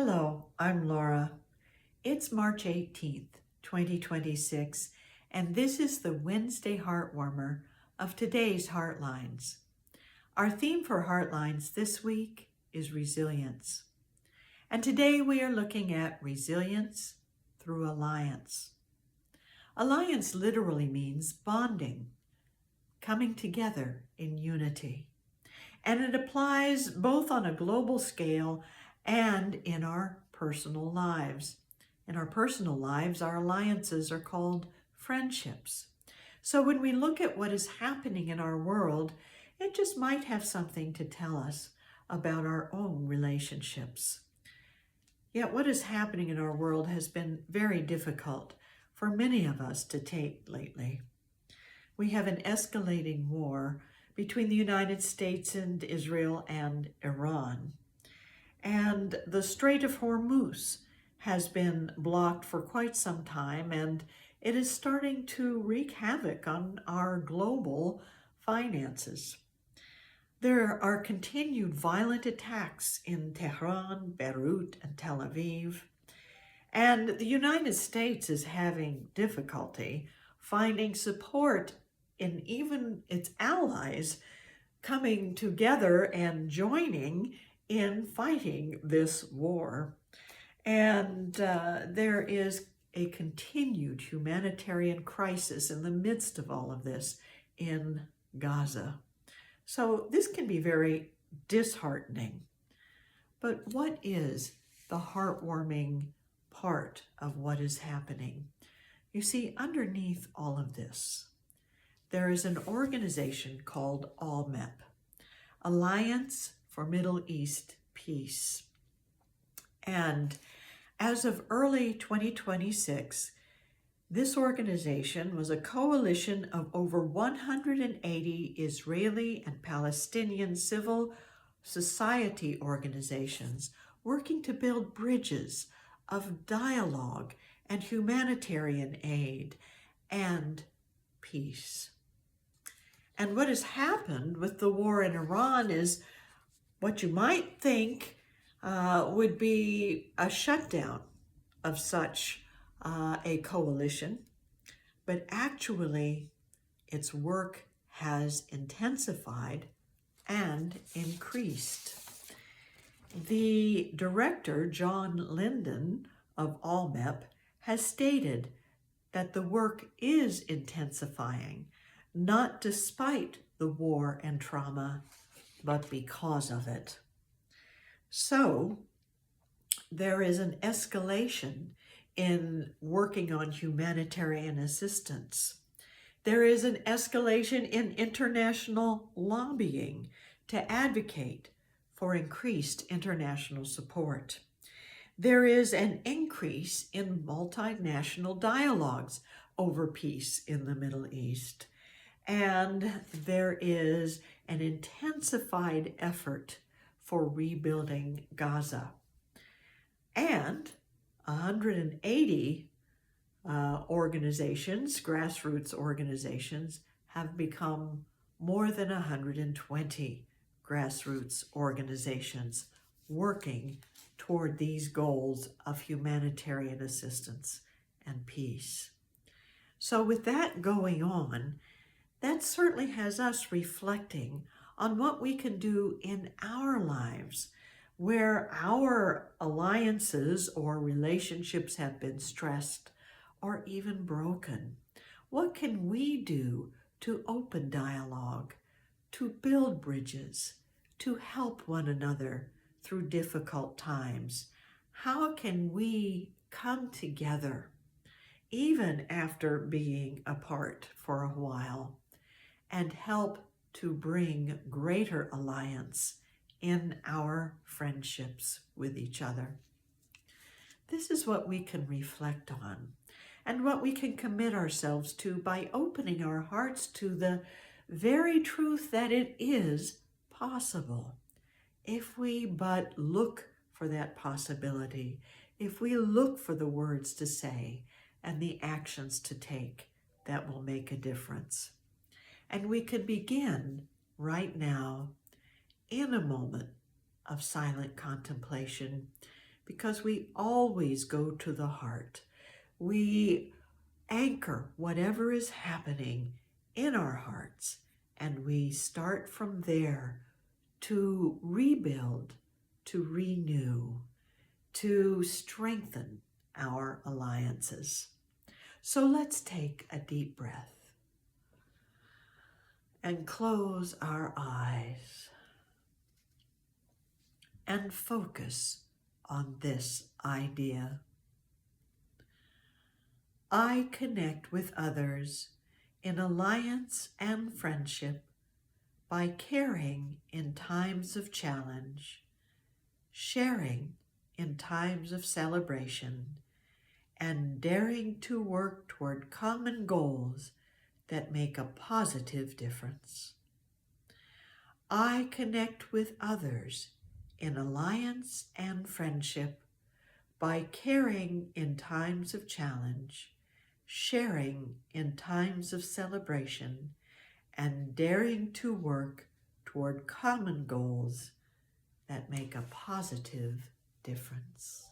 Hello, I'm Laura. It's March 18th, 2026, and this is the Wednesday Heartwarmer of today's Heartlines. Our theme for Heartlines this week is resilience. And today we are looking at resilience through alliance. Alliance literally means bonding, coming together in unity. And it applies both on a global scale and in our personal lives. In our personal lives, our alliances are called friendships. So when we look at what is happening in our world, it just might have something to tell us about our own relationships. Yet what is happening in our world has been very difficult for many of us to take lately. We have an escalating war between the United States and Israel and Iran. And the Strait of Hormuz has been blocked for quite some time, and it is starting to wreak havoc on our global finances. There are continued violent attacks in Tehran, Beirut, and Tel Aviv. And the United States is having difficulty finding support in even its allies coming together and joining in fighting this war. And there is a continued humanitarian crisis in the midst of all of this in Gaza. So this can be very disheartening. But what is the heartwarming part of what is happening? You see, underneath all of this, there is an organization called ALMEP, Alliance for Middle East Peace. And as of early 2026, this organization was a coalition of over 180 Israeli and Palestinian civil society organizations working to build bridges of dialogue and humanitarian aid and peace. And what has happened with the war in Iran is what you might think would be a shutdown of such a coalition, but actually its work has intensified and increased. The director, John Linden of ALMEP, has stated that the work is intensifying, not despite the war and trauma, but because of it. So there is an escalation in working on humanitarian assistance. There is an escalation in international lobbying to advocate for increased international support. There is an increase in multinational dialogues over peace in the Middle East. And there is an intensified effort for rebuilding Gaza. And 180 organizations, grassroots organizations, have become more than 120 grassroots organizations working toward these goals of humanitarian assistance and peace. So with that going on, that certainly has us reflecting on what we can do in our lives where our alliances or relationships have been stressed or even broken. What can we do to open dialogue, to build bridges, to help one another through difficult times? How can we come together even after being apart for a while and help to bring greater alliance in our friendships with each other? This is what we can reflect on and what we can commit ourselves to by opening our hearts to the very truth that it is possible if we but look for that possibility, if we look for the words to say and the actions to take that will make a difference. And we can begin right now in a moment of silent contemplation because we always go to the heart. We anchor whatever is happening in our hearts, and we start from there to rebuild, to renew, to strengthen our alliances. So let's take a deep breath and close our eyes and focus on this idea. I connect with others in alliance and friendship by caring in times of challenge, sharing in times of celebration, and daring to work toward common goals that make a positive difference. I connect with others in alliance and friendship by caring in times of challenge, sharing in times of celebration, and daring to work toward common goals that make a positive difference.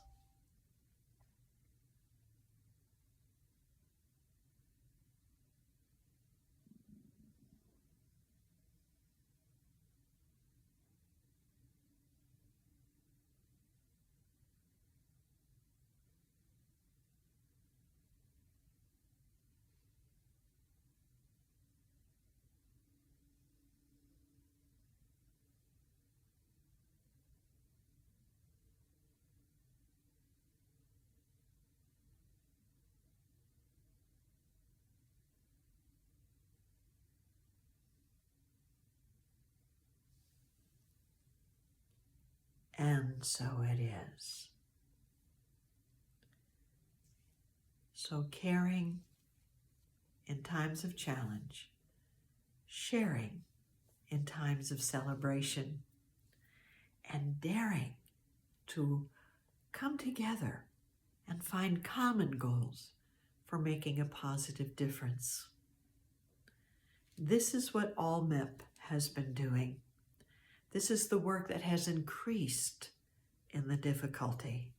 And so it is. So caring in times of challenge, sharing in times of celebration, and daring to come together and find common goals for making a positive difference. This is what AllMIP has been doing. This is the work that has increased in the difficulty.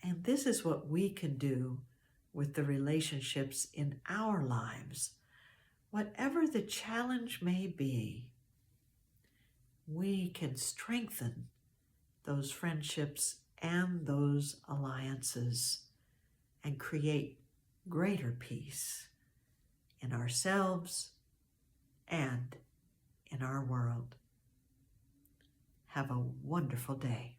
And this is what we can do with the relationships in our lives. Whatever the challenge may be, we can strengthen those friendships and those alliances and create greater peace in ourselves and in our world. Have a wonderful day.